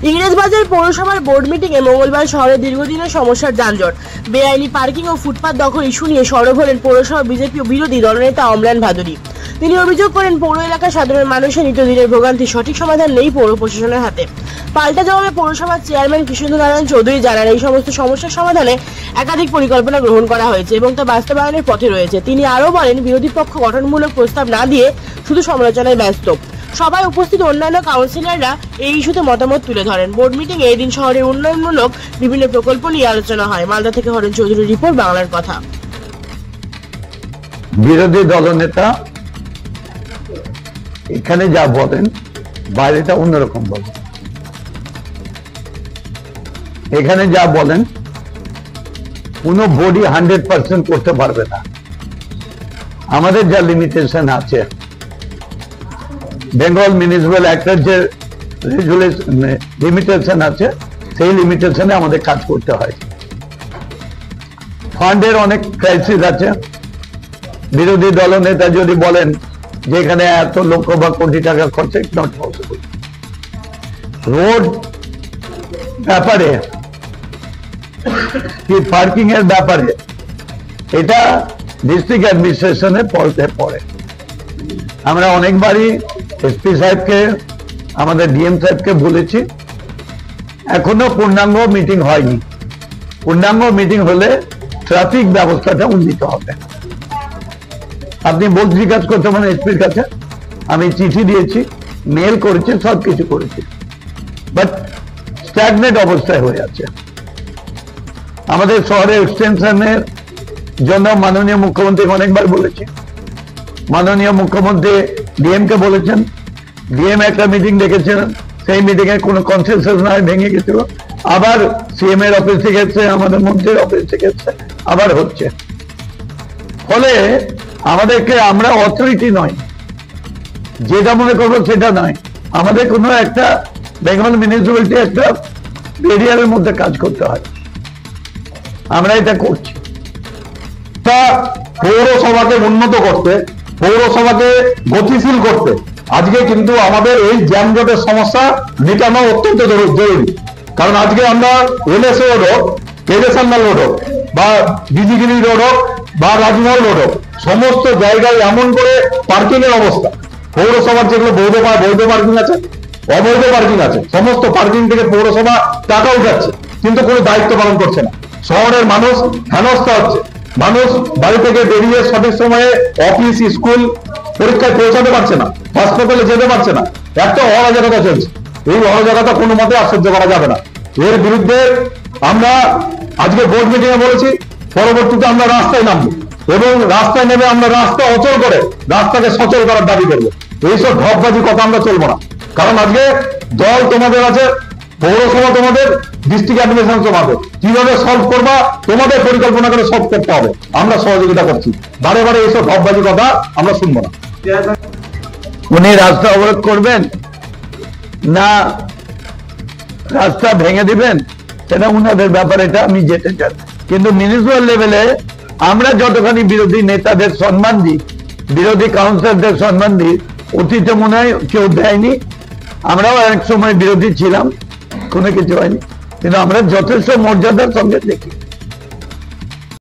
ইংরেজবাজার পৌরসভার board meeting এ মঙ্গলবার শহরে দীর্ঘদিনের সমস্যার যানজট, বেআইনি পার্কিং ও ফুটপাত দখল ইস্যু নিয়ে সরব হলেন পৌরসভা বিজেপি বিরোধী দলনেতা অম্লান ভাদুরী। তিনি অভিযোগ করেন পৌর এলাকার সাধারণ মানুষের নিত্যদিনের ভোগান্তির সঠিক সমাধান নেই পৌর প্রশাসনের হাতে। পাল্টা জবাবে পৌরসভার চেয়ারম্যান কৃষ্ণেন্দু নারায়ণ চৌধুরী জানান, এই সমস্ত সমস্যার সমাধানে একাধিক পরিকল্পনা গ্রহণ করা হয়েছে এবং তা বাস্তবায়নের পথে রয়েছে। তিনি আরও বলেন, বিরোধী পক্ষ গঠনমূলক প্রস্তাব না দিয়ে শুধু সমালোচনায় ব্যস্ত। সভায় উপস্থিত অন্যান্য কাউন্সিলররা এই ইস্যুতে মতামত তুলে ধরেন। বোর্ড মিটিং এ এদিন শহরের উন্নয়নমূলক বিভিন্ন প্রকল্প নিয়ে আলোচনা হয়। মালদা থেকে হরেন চৌধুরীর রিপোর্ট, বাংলার কথা। বিরোধী দলনেতা এখানে যা বলেন বাইরেটা অন্যরকম বলেন। এখানে যা বলেন কোন বডি 100% করতে পারবে না। আমাদের যা লিমিটেশন আছে, বেঙ্গল মিউনিসিপ্যাল অ্যাক্টের যে লিমিটেশন আছে, সেই লিমিটেশনে আমাদের কাজ করতে হয়। ফান্ডের অনেক ক্রাইসিস আছে। বিরোধী দলনেতা যদি বলেন যে এখানে এত লক্ষ বা কোটি টাকা খরচ, ইটস নট পসিবল। রোড ব্যাপারে কি পার্কিং এর ব্যাপারে এটা ডিস্ট্রিক্ট অ্যাডমিনিস্ট্রেশনের পড়ে। আমরা অনেকবারই এসপি সাহেবকে, আমাদের ডিএম সাহেবকে বলেছি, এখনো পূর্ণাঙ্গ মিটিং হয়নি। পূর্ণাঙ্গ মিটিং হলে ট্রাফিক ব্যবস্থাটা উন্নীত হবে। আপনি বলতে জিজ্ঞাসা করতে পারেন এসপির কাছে, আমি চিঠি দিয়েছি, মেল করেছি, সবকিছু করেছি, বাট স্ট্যাগনেট অবস্থায় হয়ে আছে। আমাদের শহরে এক্সটেনশনের জন্য মাননীয় মুখ্যমন্ত্রী অনেকবার বলেছি। মাননীয় মুখ্যমন্ত্রী ডিএম কে বলেছেন, ডিএম একটা মিটিং ডেকেছেন, সেই মিটিং এ কোনো কনসেনসাস নয়, ভেঙে গেছিল। আবার সিএম এর অফিস থেকে এসছে, আমাদের মন্ত্রীর অফিস থেকে এসছে, আবার হচ্ছে। ফলে আমাদেরকে, আমরা অথরিটি নয়, যেটা মনে করবো সেটা নয়। আমাদের কোনো একটা বেঙ্গল মিউনিসিপ্যালিটি একটা এরিয়ার মধ্যে কাজ করতে হয়, আমরা এটা করছি। তা পৌরসভাকে উন্নত করতে, পৌরসভাকে গতিশীল করতে আজকে কিন্তু আমাদের এই যানজটের সমস্যা মেটানো অত্যন্ত জরুরি। কারণ আজকে আমরা এনএসও রোড হোক, কেদেশান্নাল রোড হোক, বা বিজিগিরি রোড হোক, বা রাজমহল রোড হোক, সমস্ত জায়গায় এমন করে পার্কিং এর অবস্থা। পৌরসভার যেগুলো বৈধ পার্কিং আছে, অবৈধ পার্কিং আছে, সমস্ত পার্কিং থেকে পৌরসভা টাকা উঠাচ্ছে, কিন্তু কোনো দায়িত্ব পালন করছে না। শহরের মানুষ হেনস্থা হচ্ছে। মানুষ বাড়ি থেকে বেরিয়ে সঠিক সময়ে অফিস, স্কুল, পরীক্ষায় পৌঁছাতে পারছে না, হাসপাতালে যেতে পারছে না। একটা অরাজকতা চলছে। এই অরাজকতা কোনো মতে আর সহ্য করা যাবে না। এর বিরুদ্ধে আমরা আজকে বোর্ড মিটিং এ বলেছি, পরবর্তীতে আমরা রাস্তায় নামবো এবং রাস্তায় নেমে আমরা রাস্তা অচল করে রাস্তাকে সচল করার দাবি করবো। এইসব ঢপবাজি কথা আমরা চলবো না। কারণ আজকে দল তোমাদের আছে, পৌরসভা তোমাদের, ডিস্ট্রিক্ট অ্যাডমিনিস্ট্রেশন তোমাদের। কিভাবে সলভ করবা, তোমাদের পরিকল্পনা করে সলভ করতে হবে। আমরা সহযোগিতা করছি। বারে বারে এইসব ঢপবাজি কথা আমরা শুনবো না। উনি রাস্তা অবরোধ করবেন না রাস্তা ভেঙে দিবেন, সেটা উনাদের ব্যাপার, এটা আমি যেতে চাই। কিন্তু মিউনিসিপ্যাল লেভেলে আমরা যতখানি বিরোধী নেতাদের সম্মান দিই, বিরোধী কাউন্সিলরদের সম্মান দিই, অতীতে মনে হয় কেউ দেয়নি। আমরাও এক সময় বিরোধী ছিলাম, কোনো কিছু হয়নি, কিন্তু আমরা যথেষ্ট মর্যাদার সঙ্গে দেখি।